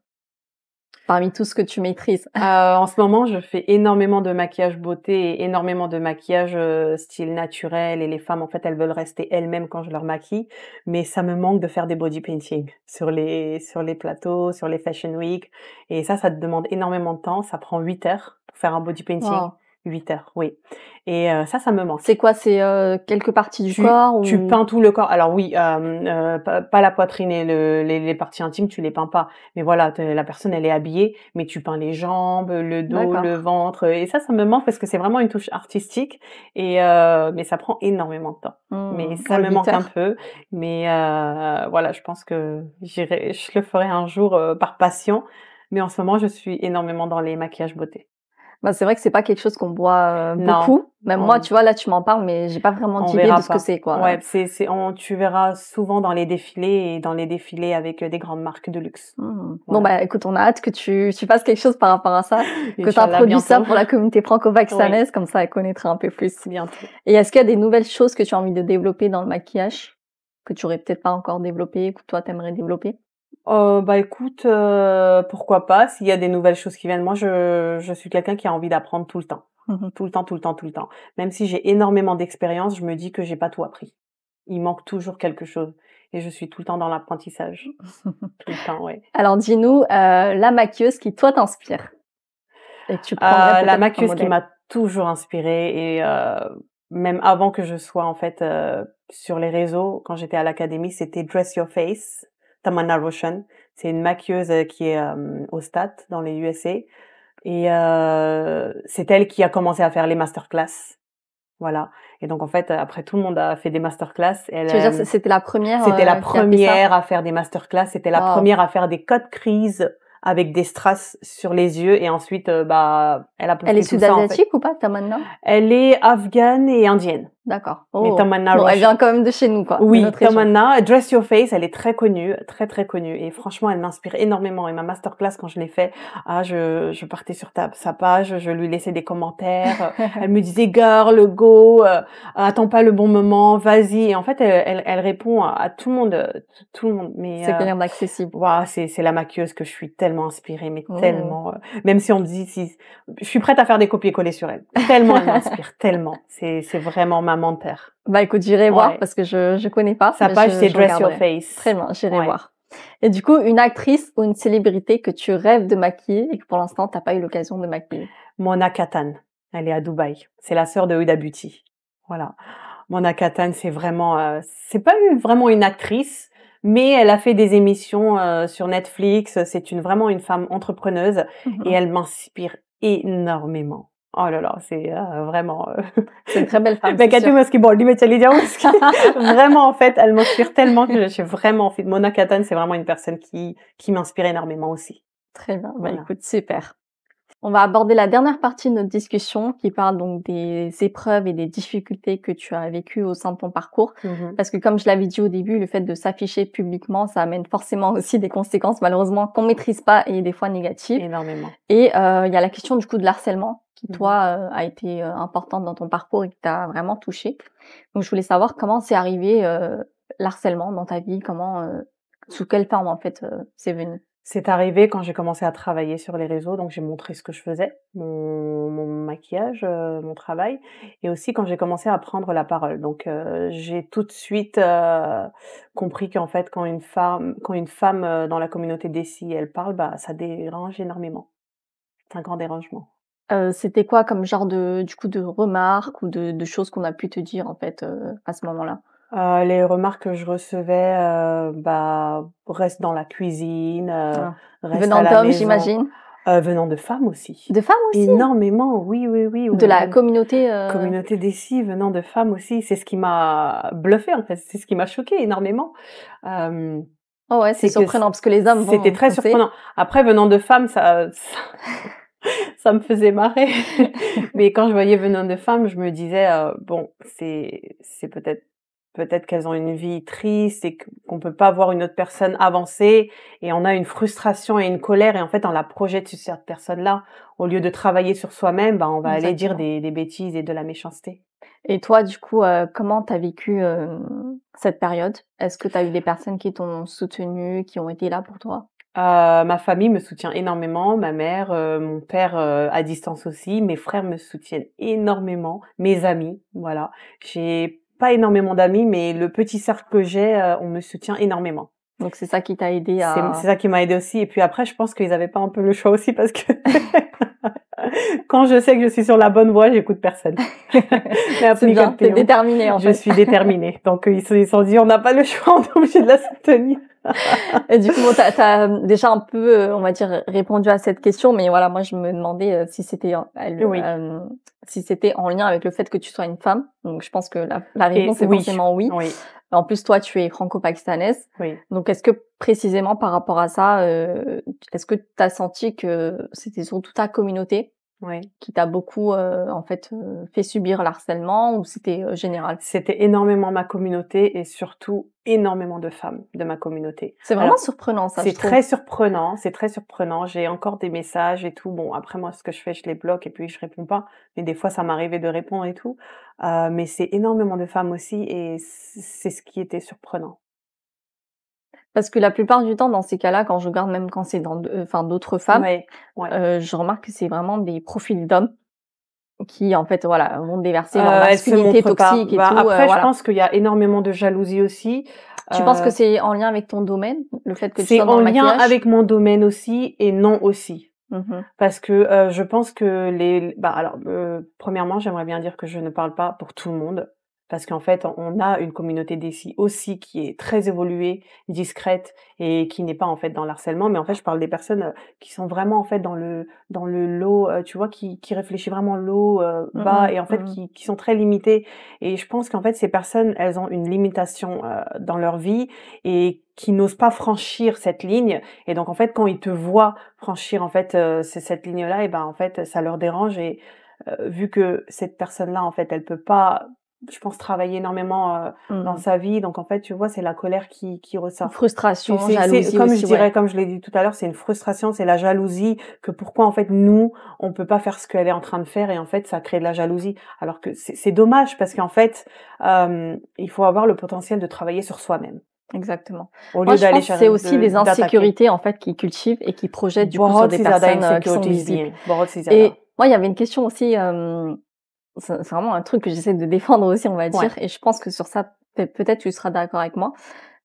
parmi tout ce que tu maîtrises? En ce moment, je fais énormément de maquillage beauté et énormément de maquillage style naturel et les femmes, en fait, elles veulent rester elles-mêmes quand je leur maquille, mais ça me manque de faire des body painting sur les plateaux, sur les fashion week et ça te demande énormément de temps, ça prend 8 heures pour faire un body painting. Wow. 8 heures, oui et ça me manque. C'est quoi? C'est quelques parties du Tu corps tu ou? peins tout le corps. Alors oui, pas la poitrine et les parties intimes, tu les peins pas. Mais voilà, la personne, elle est habillée, mais tu peins les jambes, le dos, le D'accord. ventre. Et ça me manque parce que c'est vraiment une touche artistique. Et mais ça prend énormément de temps. Mais ça Ouais, me 8 manque un heures. peu. Mais voilà, je pense que je le ferai un jour par passion. Mais en ce moment, je suis énormément dans les maquillages beauté. Bah, c'est vrai que c'est pas quelque chose qu'on voit Non, beaucoup. Même moi, tu vois, là, tu m'en parles, mais j'ai pas vraiment on d'idée de verra ce que pas. c'est, quoi. Ouais, tu verras souvent dans les défilés et dans les défilés avec des grandes marques de luxe. Bon, Voilà. bah, écoute, on a hâte que tu fasses quelque chose par rapport à ça, que tu Inch'Allah, introduises ça bientôt. pour la communauté Oui, franco-pakistanaise, comme ça, elle connaîtra un peu plus. bientôt. Et est-ce qu'il y a des nouvelles choses que tu as envie de développer dans le maquillage, que tu aurais peut-être pas encore développé, que toi, t'aimerais développer? Bah écoute, pourquoi pas, s'il y a des nouvelles choses qui viennent. Moi, je suis quelqu'un qui a envie d'apprendre tout le temps. Tout le temps, tout le temps, tout le temps. Même si j'ai énormément d'expérience, je me dis que j'ai pas tout appris. Il manque toujours quelque chose et je suis tout le temps dans l'apprentissage. Tout le temps, ouais. Alors, dis-nous, la maquilleuse qui, toi, t'inspire et que tu prendrais La peut-être comme maquilleuse qui modèle. m'a toujours inspirée et même avant que je sois en fait sur les réseaux, quand j'étais à l'académie, c'était Dress Your Face, Tamanna Roshan. C'est une maquilleuse qui est au Stat dans les USA et c'est elle qui a commencé à faire les masterclass. Voilà. Et donc en fait, après tout le monde a fait des masterclass. Tu veux dire, c'était la première C'était la qui a fait ça? première à faire des masterclass. C'était la Wow. première à faire des codes crease avec des strass sur les yeux. Et ensuite, bah, elle a Elle est posté tout ça en fait. sud-asiatique ou pas, Tamanna? Elle est afghane et indienne. D'accord. Mais Oh. Tamanna Bon, elle Roshan. vient quand même de chez nous, quoi. De Oui, notre région. Tamanna, Dress Your Face, elle est très connue, très très connue. Et franchement, elle m'inspire énormément. Et ma masterclass, quand je l'ai fait, je partais sur sa page, je lui laissais des commentaires. Elle me disait, girl, go, attends pas le bon moment, vas-y. Et en fait, elle répond à tout le monde, tout le monde. Mais C'est quelqu'un d'accessible. waouh, c'est la maquilleuse que je suis tellement inspirée, mais Oh. tellement. Même si on me dit, si, je suis prête à faire des copier-coller sur elle. Tellement elle m'inspire, tellement. C'est vraiment ma mentor. Bah écoute, j'irai voir Ouais. parce que je connais pas. Sa mais page, c'est je Dress Your regarderai. Face. Très bien, j'irai Ouais. voir. Et du coup, une actrice ou une célébrité que tu rêves de maquiller et que pour l'instant, t'as pas eu l'occasion de maquiller. Mona Katan. Elle est à Dubaï. C'est la sœur de Huda Beauty. Voilà. Mona Katan, c'est vraiment, c'est pas vraiment une actrice, mais elle a fait des émissions sur Netflix. C'est vraiment une femme entrepreneuse et elle m'inspire énormément. Oh là là, c'est vraiment. C'est une très belle femme. Mais c'est sûr. vraiment, en fait, elle m'inspire tellement que j'ai vraiment envie. Mona Katan, c'est vraiment une personne qui m'inspire énormément aussi. Très bien. Bah Voilà. écoute, super. On va aborder la dernière partie de notre discussion qui parle donc des épreuves et des difficultés que tu as vécues au sein de ton parcours. Mmh. Parce que comme je l'avais dit au début, le fait de s'afficher publiquement, ça amène forcément aussi des conséquences malheureusement qu'on maîtrise pas et des fois négatives. Énormément. Et il y a la question du coup de l'harcèlement qui Mmh. toi a été importante dans ton parcours et qui t'a vraiment touchée. Donc je voulais savoir comment c'est arrivé l'harcèlement dans ta vie, comment sous quelle forme en fait c'est venu. C'est arrivé quand j'ai commencé à travailler sur les réseaux, donc j'ai montré ce que je faisais, mon maquillage, mon travail et aussi quand j'ai commencé à prendre la parole. Donc j'ai tout de suite, compris qu'en fait quand une femme, dans la communauté DECI, elle parle, bah, ça dérange énormément. C'est un grand dérangement. C'était quoi comme genre de du coup de remarques ou de choses qu'on a pu te dire en fait à ce moment-là? Les remarques que je recevais, bah, reste dans la cuisine, Ah. reste à Venant la d'hommes, maison. j'imagine? Venant de femmes aussi. De femmes aussi? Énormément, oui, oui, oui, De la venant communauté, communauté des si, venant de femmes aussi. C'est ce qui m'a bluffée, en fait, c'est ce qui m'a choquée énormément. Hem, oh ouais, c'est c'est que surprenant parce que les hommes c'était vont très foncer. surprenant. Après, venant de femmes, ça me faisait marrer. Mais quand je voyais venant de femmes, je me disais, bon, c'est peut-être qu'elles ont une vie triste et qu'on peut pas voir une autre personne avancer et on a une frustration et une colère et en fait, on la projette sur cette personne-là. Au lieu de travailler sur soi-même, bah, on va aller dire Exactement. des bêtises et de la méchanceté. Et toi du coup, comment tu as vécu, cette période? Est-ce que tu as eu des personnes qui t'ont soutenue, qui ont été là pour toi? Ma famille me soutient énormément, ma mère, mon père, à distance aussi, mes frères me soutiennent énormément, mes amis, voilà. J'ai pas énormément d'amis, mais le petit cercle que j'ai, on me soutient énormément. Donc c'est ça qui t'a aidé C'est à ça qui m'a aidée aussi et puis après je pense qu'ils avaient pas un peu le choix aussi parce que quand je sais que je suis sur la bonne voie, j'écoute personne. Mais c'est bien, tu es applicativement, déterminée en je fait. suis déterminée. Donc ils se sont dit: «On n'a pas le choix, on est obligé de la soutenir». Et du coup, bon, t'as déjà un peu, on va dire, répondu à cette question, mais voilà, moi, je me demandais si c'était Oui si c'était en lien avec le fait que tu sois une femme. Donc, je pense que la et réponse est oui, forcément oui. oui, En plus, toi, tu es franco-pakistanaise. oui. Donc, est-ce que précisément par rapport à ça, est-ce que tu as senti que c'était surtout ta communauté Oui. qui t'a beaucoup, en fait, fait subir l'harcèlement ou c'était général? C'était énormément ma communauté et surtout énormément de femmes de ma communauté. C'est vraiment Alors, surprenant ça, je c'est trouve. très surprenant, c'est très surprenant. J'ai encore des messages et tout. Bon, après moi, ce que je fais, je les bloque et puis je réponds pas. Mais des fois, ça m'arrivait de répondre et tout. Mais c'est énormément de femmes aussi et c'est ce qui était surprenant. Parce que la plupart du temps, dans ces cas-là, quand je regarde même quand c'est dans enfin d'autres femmes, Ouais, ouais. je remarque que c'est vraiment des profils d'hommes qui, en fait, voilà, vont déverser leur Elles se masculinité montrent pas. toxique et Bah, tout, après, je voilà. pense qu'il y a énormément de jalousie aussi. Tu penses que Heu, c'est en lien avec ton domaine, le fait que tu c'est sois dans en le lien maquillage? avec mon domaine aussi et non aussi. Mmh. Parce que, je pense que alors, premièrement, j'aimerais bien dire que je ne parle pas pour tout le monde. Parce qu'en fait, on a une communauté d'ici aussi qui est très évoluée, discrète et qui n'est pas, en fait, dans l'harcèlement. Mais en fait, je parle des personnes, qui sont vraiment, en fait, dans le low, tu vois, qui réfléchit vraiment low, Mmh bas mh. et en fait, Mmh. qui sont très limitées. Et je pense qu'en fait, ces personnes, elles ont une limitation, dans leur vie et qui n'osent pas franchir cette ligne. Et donc, en fait, quand ils te voient franchir, en fait, cette ligne-là et ben, en fait, ça leur dérange et vu que cette personne-là, en fait, elle peut pas, je pense, travailler énormément, dans Mmh. sa vie. Donc, en fait, tu vois, c'est la colère qui ressort. Frustration, C'est jalousie comme je aussi, dirais, ouais. comme je l'ai dit tout à l'heure, c'est une frustration, c'est la jalousie, que pourquoi, en fait, nous, on peut pas faire ce qu'elle est en train de faire et en fait, ça crée de la jalousie. Alors que c'est dommage parce qu'en fait, il faut avoir le potentiel de travailler sur soi-même Exactement. au Moi, lieu je d'aller pense que c'est aussi des d'attaquer. insécurités, en fait, qu'ils cultivent et qu'ils projettent, du coup, sur बहुत des ही ज़्यादा personnes, qui sont insecurities भी visibles. हैं, बहुत सी ज़्यादा। Et moi, il y avait une question aussi, c'est vraiment un truc que j'essaie de défendre aussi, on va dire, Ouais, et je pense que sur ça, peut-être tu seras d'accord avec moi.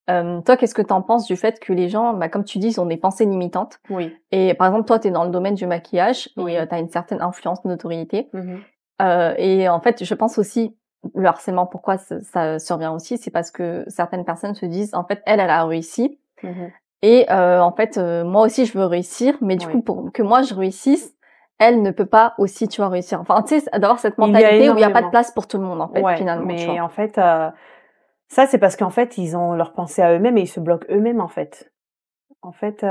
Toi, qu'est-ce que tu en penses du fait que les gens, bah, comme tu dis, ils ont des pensées limitantes oui, et par exemple, toi, tu es dans le domaine du maquillage et oui. tu as une certaine influence, notoriété, Mmh mh. et en fait, je pense aussi le harcèlement, pourquoi ça survient aussi, c'est parce que certaines personnes se disent: «En fait, elle a réussi Mmh mh. et en fait, moi aussi je veux réussir, mais du coup, Oui. pour que moi je réussisse, elle ne peut pas aussi, tu vois, réussir». Enfin, tu sais, d'avoir cette Il y a mentalité où il y a pas de énormément. place pour tout le monde, en fait, Ouais, finalement, tu mais vois? en fait, ça, c'est parce qu'en fait, ils ont leur pensée à eux-mêmes et ils se bloquent eux-mêmes, en fait. En fait,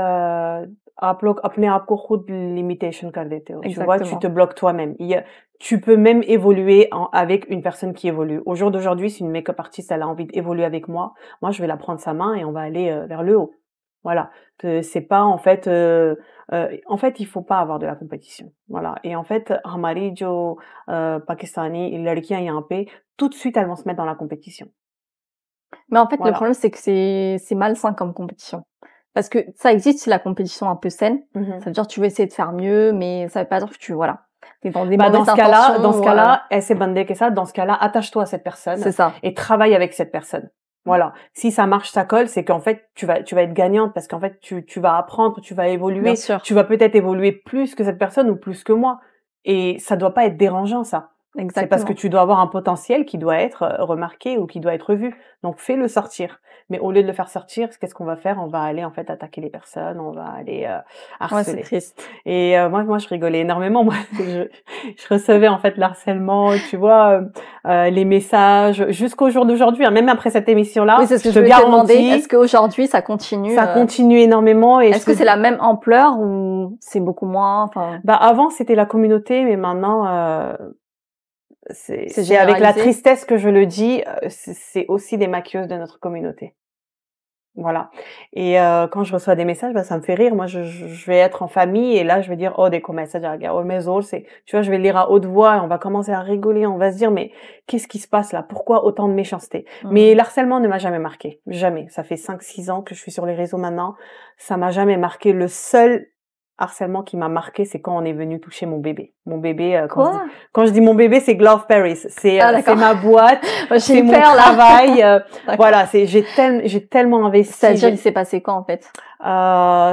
आप लोग अपने आप को खुद limitation कर देते हो, tu vois? Tu Exactement. te bloques toi-même. Tu peux même évoluer avec une personne qui évolue. Au jour d'aujourd'hui, si une make-up artiste, elle a envie d'évoluer avec moi, je vais la prendre sa main et on va aller, vers le haut. Voilà. C'est pas en fait, il faut pas avoir de la compétition. Voilà. Et en fait, हमारी जो पाकिस्तानी लड़कियाँ यहाँ पे, tout de suite, elles vont se mettre dans la compétition. Mais en fait, le Voilà. problème, c'est que c'est malsain comme compétition. Parce que ça existe, c'est la compétition un peu saine. Mmh. Ça veut dire que tu veux essayer de faire mieux, mais ça veut pas dire que voilà, t'es dans des Bah, mauvaises intentions dans ce ou, cas-là, essaie bandé que ça, dans ce cas-là, attache-toi à cette c'est personne ça. et travaille avec cette personne. Voilà. Si ça marche, ça colle, c'est qu'en fait, tu vas être gagnante parce qu'en fait, tu vas apprendre, tu vas Bien évoluer, sûr. tu vas peut-être évoluer plus que cette personne ou plus que moi. Et ça doit pas être dérangeant, ça. C'est parce que Exactement. tu dois avoir un potentiel qui doit être remarqué ou qui doit être vu. Donc, fais-le sortir. Mais au lieu de le faire sortir, qu'est-ce qu'on va faire? On va aller, en fait, attaquer les personnes, on va aller Ouais, c'est harceler. triste. Et moi, je rigolais énormément. Moi, je recevais, en fait, l'harcèlement, tu vois, les messages, jusqu'au jour d'aujourd'hui, hein, même après cette émission-là, Oui, c'est ce que je je te voulais te demander. Est-ce garantis, qu'aujourd'hui, ça continue, ça continue énormément. Et est-ce que c'est la même ampleur ou c'est beaucoup moins, enfin, bah, avant, c'était la communauté, mais maintenant, c'est c'est avec la généralisé? tristesse que je le dis, c'est aussi des maquilleuses de notre communauté. Voilà. Et quand je reçois des messages, bah, ça me fait rire. Moi, je vais être en famille et là, je vais dire: «Oh, des messages à oh, mes c'est» tu vois, je vais le lire à haute voix et on va commencer à rigoler. On va se dire: «Mais qu'est-ce qui se passe là? Pourquoi autant de méchanceté?» Mais Mmh. l'harcèlement ne m'a jamais marqué, jamais. Ça fait 5-6 ans que je suis sur les réseaux maintenant. Ça m'a jamais marqué. Le seul harcèlement qui m'a marqué, c'est quand on est venu toucher mon bébé. Mon bébé, Quoi? quand je dis mon bébé, c'est Glove Paris. C'est, Ah c'est d'accord. ma boîte, J'ai c'est eu mon peur là. travail, D'accord. voilà, j'ai tellement investi, C'est-à-dire, il s'est passé quoi en fait?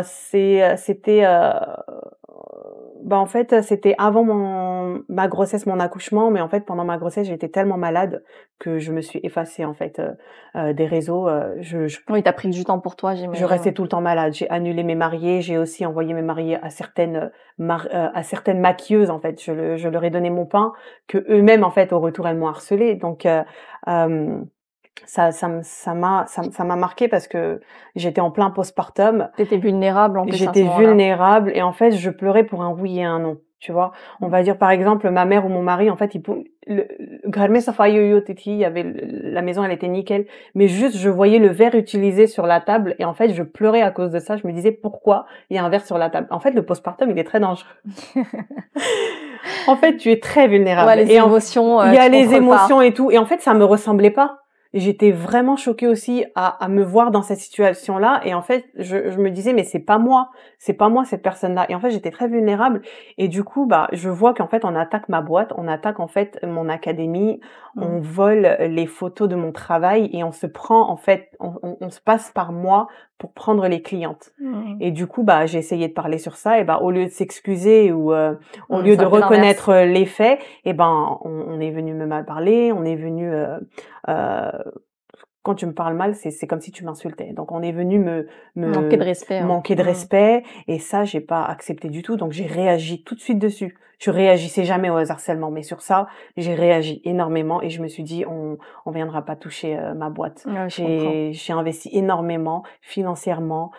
c'était, bah, en fait, c'était avant ma grossesse, mon accouchement, mais en fait, pendant ma grossesse, j'étais tellement malade que je me suis effacée, en fait, des réseaux, Oui, tu as pris du temps pour toi, je j'imagine. restais tout le temps malade. J'ai annulé mes mariés, j'ai aussi envoyé mes mariés à certaines maquilleuses, en fait. Je leur ai donné mon pain, que eux-mêmes, en fait, au retour, elles m'ont harcelée. Donc, hem, ça m'a marquée parce que j'étais en plein postpartum. Tu étais vulnérable en plus à ce J'étais moment-là. vulnérable et en fait, je pleurais pour un oui et un non, tu vois? On Mmh. va dire, par exemple, ma mère ou mon mari, en fait, ils pou le Garme Safa Yo-Yo Titi, il y avait la maison, elle était nickel, mais juste, je voyais le verre utilisé sur la table et en fait, je pleurais à cause de ça. Je me disais: «Pourquoi il y a un verre sur la table?» En fait, le postpartum, il est très dangereux. En fait, tu es très Ouais, vulnérable les et émotions, il y a tu les contrôles pas. émotions et tout et en fait, ça me ressemblait pas. J'étais vraiment choquée aussi à me voir dans cette situation-là et en fait, je me disais: «Mais c'est pas moi cette personne-là» et en fait, j'étais très vulnérable et du coup, bah, je vois qu'en fait, on attaque ma boîte, on attaque en fait mon académie, Mmh. on vole les photos de mon travail et on se prend en fait on se passe par moi pour prendre les clientes Mmh. et du coup, bah, j'ai essayé de parler sur ça et bah, au lieu de s'excuser ou au lieu de Ça fait l'inverse. reconnaître les faits et ben, on est venu me mal parler, on est venu, heu quand tu me parles mal, c'est comme si tu m'insultais. Donc on est venu Manquer de me respect, hein. manquer de Mmh. respect et ça, j'ai pas accepté du tout. Donc j'ai réagi tout de suite dessus. Je réagissais jamais au harcèlement, mais sur ça, j'ai réagi énormément et je me suis dit: «On viendra pas toucher, ma boîte». Ouais, je comprends. J'ai investi énormément financièrement,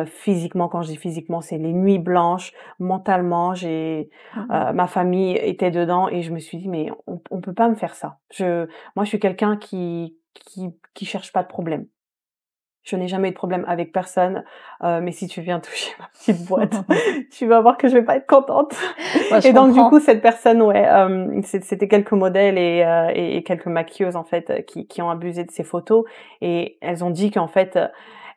physiquement. Quand je dis physiquement, c'est les nuits blanches, mentalement, Mmh. ma famille était dedans et je me suis dit: «Mais on peut pas me faire ça». Moi, je suis quelqu'un qui cherche pas de problème. Je n'ai jamais eu de problème avec personne, mais si tu viens toucher ma petite boîte, tu vas voir que je vais pas être contente. Ouais, je Et donc du coup, comprends. cette personne, ouais, c'était quelques modèles et quelques maquilleuses en fait, qui ont abusé de ces photos et elles ont dit qu'en fait,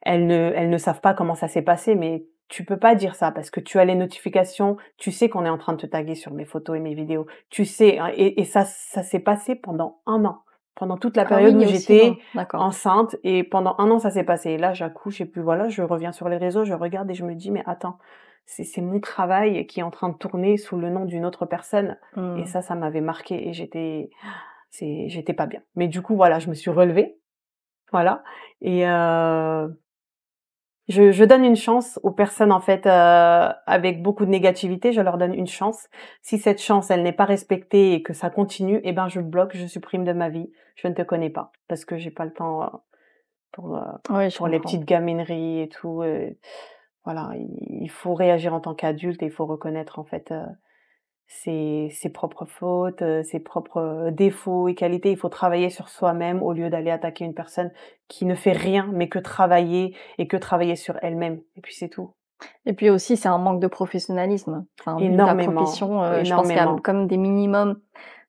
elles ne savent pas comment ça s'est passé, mais tu peux pas dire ça parce que tu as les notifications, tu sais qu'on est en train de te taguer sur mes photos et mes vidéos. Tu sais, hein, et ça s'est passé pendant 1 an. Pendant toute la Ah période où oui, aussi j'étais long. D'accord. enceinte et pendant 1 an, ça s'est passé et là, j'accouche et puis voilà, je reviens sur les réseaux, je regarde et je me dis: «Mais attends, c'est mon travail qui est en train de tourner sous le nom d'une autre personne» et Mmh. ça m'avait marquée et j'étais pas bien. Mais du coup, voilà, je me suis relevée, voilà et je donne une chance aux personnes, en fait, avec beaucoup de négativité, je leur donne une chance. Si cette chance, elle n'est pas respectée et que ça continue, eh ben, je bloque, je supprime de ma vie. Je ne te connais pas parce que j'ai pas le temps, pour, heu, Oui, je pour les comprends. petites gamineries et tout, Voilà, il faut réagir en tant qu'adulte et il faut reconnaître en fait, ses propres fautes, ses propres, défauts et qualités. Il faut travailler sur soi-même au lieu d'aller attaquer une personne qui ne fait rien, mais que travailler sur elle-même et puis c'est tout. Et puis aussi, c'est un manque de professionnalisme. Enfin, vu ta Énormément, profession, je pense qu'il y a énormément. comme des minimums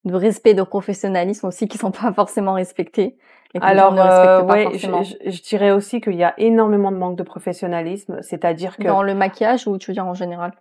de respect, de professionnalisme aussi qui sont pas forcément respectés et que les gens Alors, ne respectent pas ouais, forcément. je dirais aussi qu'il y a énormément de manque de professionnalisme, c'est-à-dire que Dans le maquillage ou tu veux dire en général?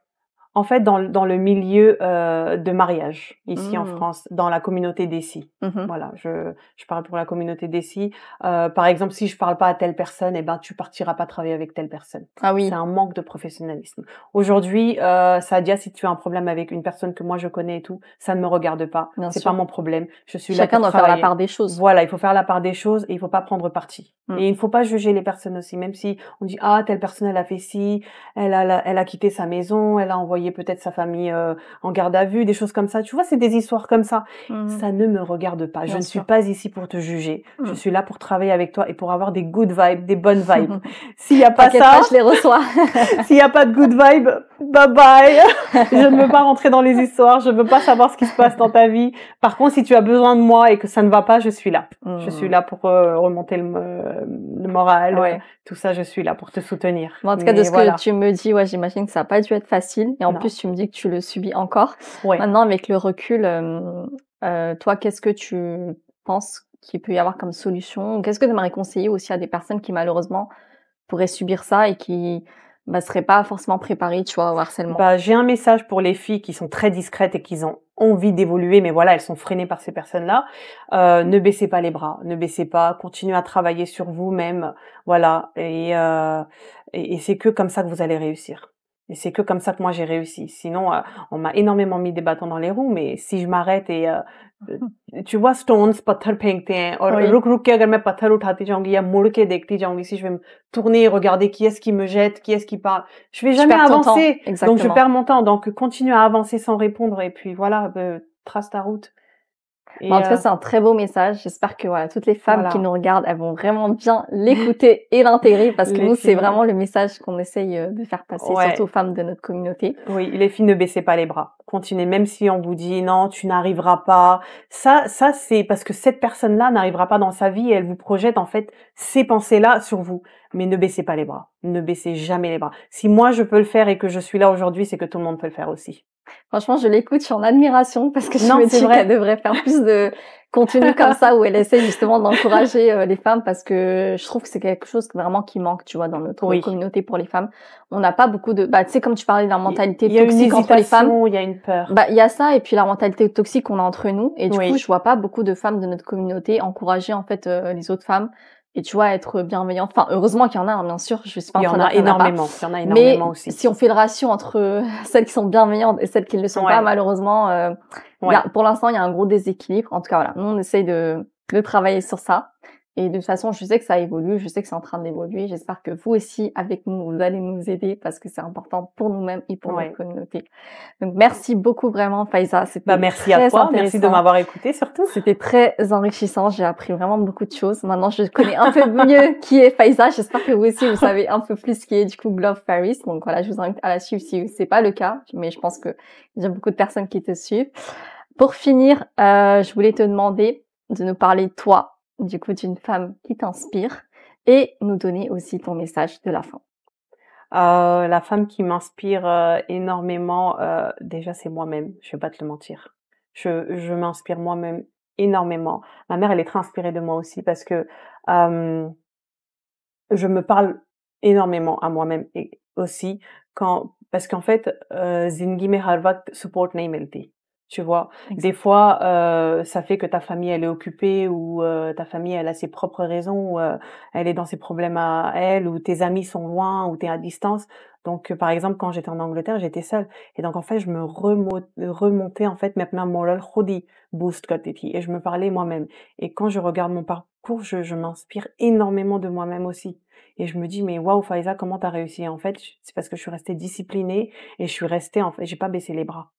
en fait, dans le milieu, de mariage, ici en Mmh. France, dans la communauté d'ici. Mmh. Voilà, je parle pour la communauté d'ici. Par exemple, si je parle pas à telle personne, eh ben, tu partiras pas travailler avec telle personne. Ah C'est oui, un manque de professionnalisme. Aujourd'hui, Sadia, si tu as un problème avec une personne que moi je connais et tout, ça ne me regarde pas. bien C'est pas sûr. mon problème. Je suis là Chacun pour doit faire la travailler. part des choses. Voilà, il faut faire la part des choses et il faut pas prendre parti. Mmh. Et il ne faut pas juger les personnes aussi, même si on dit: «Ah, telle personne, elle a fait ci, elle a quitté sa maison, elle a envoyé peut-être sa famille, en garde à vue», des choses comme ça. Tu vois, c'est des histoires comme ça. Mmh. Ça ne me regarde pas. Je Bien ne suis sûr. pas ici pour te juger. Je Mmh. suis là pour travailler avec toi et pour avoir des good vibes, des bonnes vibes. S'il y a pas T'inquiète ça, pas, je les reçois. s'il y a pas de good vibes, bye bye. Je ne veux pas rentrer dans les histoires, je veux pas savoir ce qui se passe dans ta vie. Par contre, si tu as besoin de moi et que ça ne va pas, je suis là. Je suis Mmh. là pour remonter le moral, Ouais. tout ça, je suis là pour te soutenir. Mais en tout cas, de Mais ce que voilà. tu me dis, ouais, j'imagine que ça a pas dû être facile et en Non. plus, tu me dis que tu le subis encore. Ouais. Maintenant, avec le recul, toi, qu'est-ce que tu penses qu'il peut y avoir comme solution? Ou qu'est-ce que tu aimerais conseiller aussi à des personnes qui, malheureusement, pourraient subir ça et qui, bah, seraient pas forcément préparées, tu vois, au harcèlement? Bah, j'ai un message pour les filles qui sont très discrètes et qui ont envie d'évoluer, mais voilà, elles sont freinées par ces personnes-là. Ne baissez pas les bras, ne baissez pas, continuez à travailler sur vous-même, voilà. Et c'est que comme ça que vous allez réussir. Et c'est que comme ça que moi j'ai réussi. Sinon, on m'a énormément mis des bâtons dans les roues, mais si je m'arrête tu vois stones पत्थर फेंकते हैं और Oui, रुक रुक के अगर मैं पत्थर उठाती जाऊंगी या मुड़ के देखती जाऊंगी si je vais me tourner et regarder qui est-ce qui me jette, qui est-ce qui parle, je vais tu jamais perds ton temps, avancer. Donc je exactement. perds mon temps. Donc continue à avancer sans répondre et puis voilà, trace ta route. Bah, en Et tout cas, c'est un très beau message. J'espère que voilà, toutes les femmes qui voilà, nous regardent, elles vont vraiment bien l'écouter et l'intégrer parce que les nous, c'est filles, vraiment le message qu'on essaye de faire passer, surtout aux ouais. femmes de notre communauté. Oui, les filles, ne baissez pas les bras. Continuez, même si on vous dit non, tu n'arriveras pas. Ça, c'est parce que cette personne-là n'arrivera pas dans sa vie et elle vous projette en fait ces pensées-là sur vous. Mais ne baissez pas les bras. Ne baissez jamais les bras. Si moi je peux le faire et que je suis là aujourd'hui, c'est que tout le monde peut le faire aussi. Franchement, je l'écoute, je suis en admiration parce que je Non, me c'est dis qu'elle vrai. devrait faire plus de contenu comme ça où elle essaie justement d'encourager les femmes parce que je trouve que c'est quelque chose vraiment qui manque, tu vois, dans notre Oui. communauté pour les femmes. On n'a pas beaucoup de, bah, tu sais, comme tu parlais de la mentalité Il y a une toxique entre les femmes, hésitation, il y a une peur. bah, il y a ça et puis la mentalité toxique qu'on a entre nous et du coup, Oui. je vois pas beaucoup de femmes de notre communauté encourager en fait les autres femmes et tu vois être bienveillantes. Enfin, heureusement qu'il y en a, hein, bien sûr, je suis pas Il en y train en de dire a qu'il y en a pas. énormément. Il y en a Mais énormément aussi. si on fait le ratio entre celles qui sont bienveillantes et celles qui ne le sont pas, Ouais. malheureusement, Ouais. pour l'instant, il y a un gros déséquilibre. En tout cas, voilà, nous, on essaye de travailler sur ça. Et de toute façon, je sais que ça évolue, je sais que c'est en train d'évoluer. J'espère que vous aussi, avec nous, vous allez nous aider parce que c'est important pour nous-mêmes et pour notre Ouais. communauté. Donc, merci beaucoup vraiment, Faiza. Bah, C'était merci à très toi. Merci de intéressant. m'avoir écouté surtout. C'était très enrichissant. J'ai appris vraiment beaucoup de choses. Maintenant, je connais un peu mieux qui est Faiza. J'espère que vous aussi, vous savez un peu plus qui est du coup Glove Paris. Donc voilà, je vous invite à la suivre si c'est pas le cas. Mais je pense que il y a beaucoup de personnes qui te suivent. Pour finir, je voulais te demander de nous parler toi, du coup, d'une femme qui t'inspire et nous donner aussi ton message de la fin. La femme qui m'inspire, énormément, déjà c'est moi-même, je vais pas te le mentir. Je m'inspire moi-même énormément. Ma mère, elle est très inspirée de moi aussi parce que, hem, je me parle énormément à moi-même et aussi parce qu'en fait, ज़िंदगी में हर वक़्त support नहीं मिलती, tu vois? Des Exact. fois, ça fait que ta famille, elle est occupée ou ta famille, elle a ses propres raisons ou elle est dans ses problèmes à elle ou tes amis sont loin ou tu es à distance. Donc par exemple, quand j'étais en Angleterre, j'étais seule et donc en fait, je me remontais en fait मैं अपना moral खुद ही boost करती थी et je me parlais moi-même et quand je regarde mon parcours, je m'inspire énormément de moi-même aussi. Et je me dis: «Mais waouh Faiza, comment tu as réussi?» En fait, c'est parce que je suis restée disciplinée et je suis restée en fait j'ai pas baissé les bras.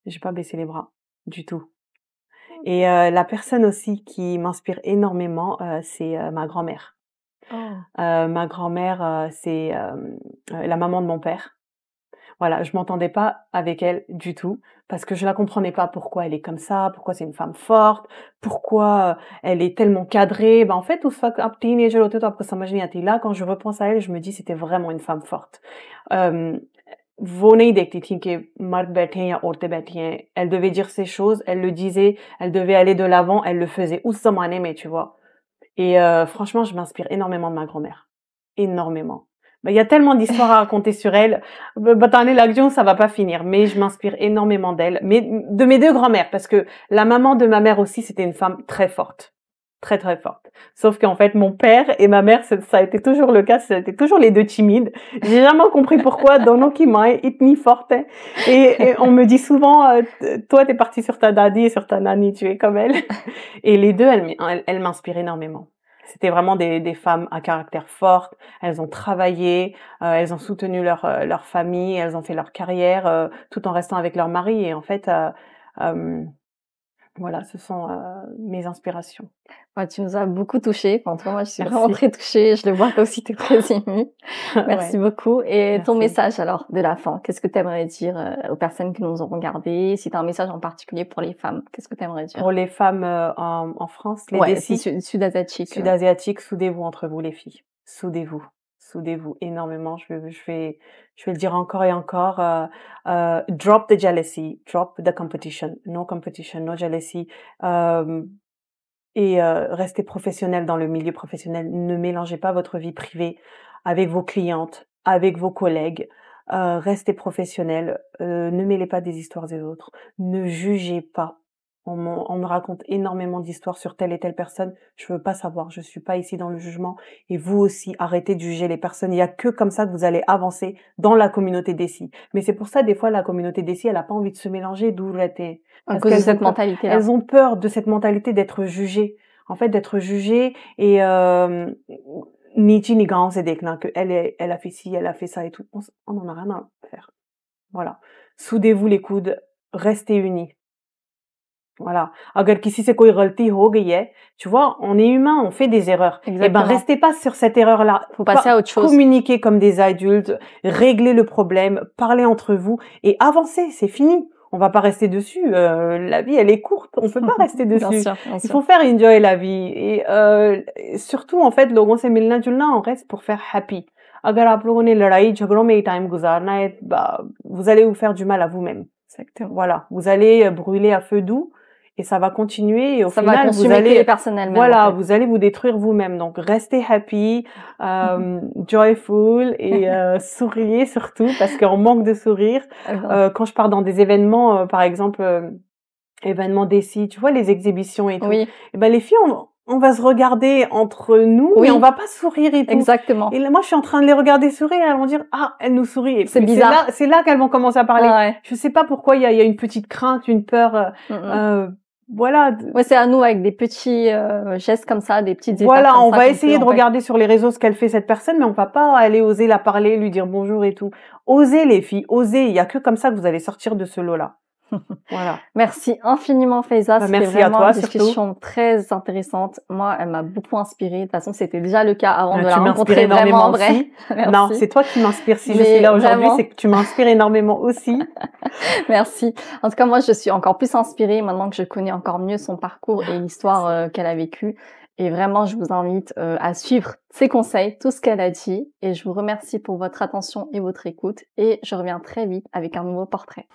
J'ai pas baissé les bras, du tout. Et la personne aussi qui m'inspire énormément, c'est, ma grand-mère. Oh. Ma grand-mère, c'est, la maman de mon père. Voilà, je m'entendais pas avec elle du tout parce que je la comprenais pas pourquoi elle est comme ça, pourquoi c'est une femme forte, pourquoi, elle est tellement cadrée. En fait, tout ça teenager là, quand je repense à elle, je me dis: «C'était vraiment une femme forte». Hem, वो नहीं देखती थी कि मर्द बैठे हैं या औरतें बैठी हैं। Elle devait dire ses choses, elle le disait, elle devait aller de l'avant, elle le faisait. उस ज़माने में, tu vois? Et franchement, je m'inspire énormément de ma grand-mère. Énormément. Il y a tellement d'histoires à raconter sur elle. Batane l'action, ça va pas finir, mais je m'inspire énormément d'elle. Mais de mes 2 grand-mères, parce que la maman de ma mère aussi, c'était une femme très forte. Très, très forte. Sauf qu'en fait, mon père et ma mère, ça a été toujours le cas, c'était toujours les 2 timides. J'ai jamais compris pourquoi Dono qui m'a itni forte. Et on me dit souvent, toi, t'es partie sur ta daddy et sur ta nanny, tu es comme elle. Et les 2, elles m'inspirent énormément. C'était vraiment des femmes à caractère fort. Elles ont travaillé, elles ont soutenu leur famille, elles ont fait leur carrière, tout en restant avec leur mari. Et en fait, voilà, ce sont, mes inspirations. Ouais, tu nous as beaucoup touchés. Enfin, en tout cas, moi, je suis vraiment Merci. très touchée. Je le vois, toi aussi, tu es très émue. Merci Ouais, beaucoup. Et ton merci. message, alors, de la fin, qu'est-ce que tu aimerais dire aux personnes qui nous ont regardées? Si tu as un message en particulier pour les femmes, qu'est-ce que tu aimerais dire? Pour les femmes, en France, les Ouais, c'est décis sud-asiatique. sud-asiatiques, soudez-vous entre vous les filles. Soudez-vous, soudez-vous énormément. Je vais le dire encore et encore, drop the jealousy, drop the competition, no jealousy, hem et restez professionnel dans le milieu professionnel. Ne mélangez pas votre vie privée avec vos clientes, avec vos collègues. Restez professionnel, ne mêlez pas des histoires des autres. Ne jugez pas. On me raconte énormément d'histoires sur telle et telle personne. Je veux pas savoir. Je suis pas ici dans le jugement. Et vous aussi, arrêtez de juger les personnes. Il y a que comme ça que vous allez avancer dans la communauté DECI. Mais c'est pour ça, des fois, la communauté DECI, elle a pas envie de se mélanger, d'où l'été. À Parce cause de qu'elles ont cette peur. mentalité-là. Elles ont peur de cette mentalité d'être jugées. En fait, d'être jugées et ni Nigan, c'est des que elle a fait ci, elle a fait ça et tout. On en a rien à faire. Voilà. Soudez-vous les coudes, restez unis. Voilà. अगर किसी से कोई गलती हो गई है, tu vois, on est humain, on fait des erreurs. Eh ben, Exactement. restez pas sur cette erreur-là. Faut passer à autre chose. Communiquez comme des adultes, réglez le problème, parlez entre vous et avancez, c'est fini. On va pas rester dessus. La vie, elle est courte. On peut pas rester Bien dessus. sûr, bien Il sûr. faut faire enjoy la vie. Et surtout, en fait, लोगों से मिलना जुलना, on reste pour faire happy. अगर आप लोगों ने लड़ाई झगड़ों में ही time गुजारना है, bah, vous allez vous faire du mal à vous-même. Exactement. Voilà. Vous allez brûler à feu doux et ça va continuer et au Ça va final, vous consumer que les allez, personnes elles-mêmes. voilà, en fait. vous allez vous détruire vous-même. Donc, restez happy, joyful et souriez surtout parce qu'on manque de sourire. Quand je pars dans des événements, par exemple, événements DECI, tu vois, les exhibitions et tout. Oui, Et ben, les filles, on va se regarder entre nous, Oui. mais on va pas sourire et tout. exactement. Et là, moi, je suis en train de les regarder sourire et elles vont dire, ah, elle nous sourit. Et C'est puis, bizarre. c'est là qu'elles vont commencer à parler. Ah ouais. Je sais pas pourquoi il y a une petite crainte, une peur, voilà. Ouais, c'est à nous avec des petits gestes comme ça, des petites étapes Voilà, comme on ça va qu'on essayer peut, de en fait. regarder sur les réseaux ce qu'elle fait cette personne, mais on va pas aller oser la parler, lui dire bonjour et tout. Osez les filles, osez. Il y a que comme ça que vous allez sortir de ce lot-là. Voilà. Merci infiniment Faiza, c'était merci à vraiment toi, une discussion très intéressante. Moi, elle m'a beaucoup inspirée. De toute façon, c'était déjà le cas avant de la Tu m'inspires rencontrer vraiment énormément en vrai. aussi. Merci. Non, c'est toi qui m'inspires. Si je Mais suis là aujourd'hui, vraiment. c'est que tu m'inspires énormément aussi. Merci. En tout cas, moi, je suis encore plus inspirée maintenant que je connais encore mieux son parcours et l'histoire qu'elle a vécue. Et vraiment, je vous invite à suivre ses conseils, tout ce qu'elle a dit. Et je vous remercie pour votre attention et votre écoute. Et je reviens très vite avec un nouveau portrait.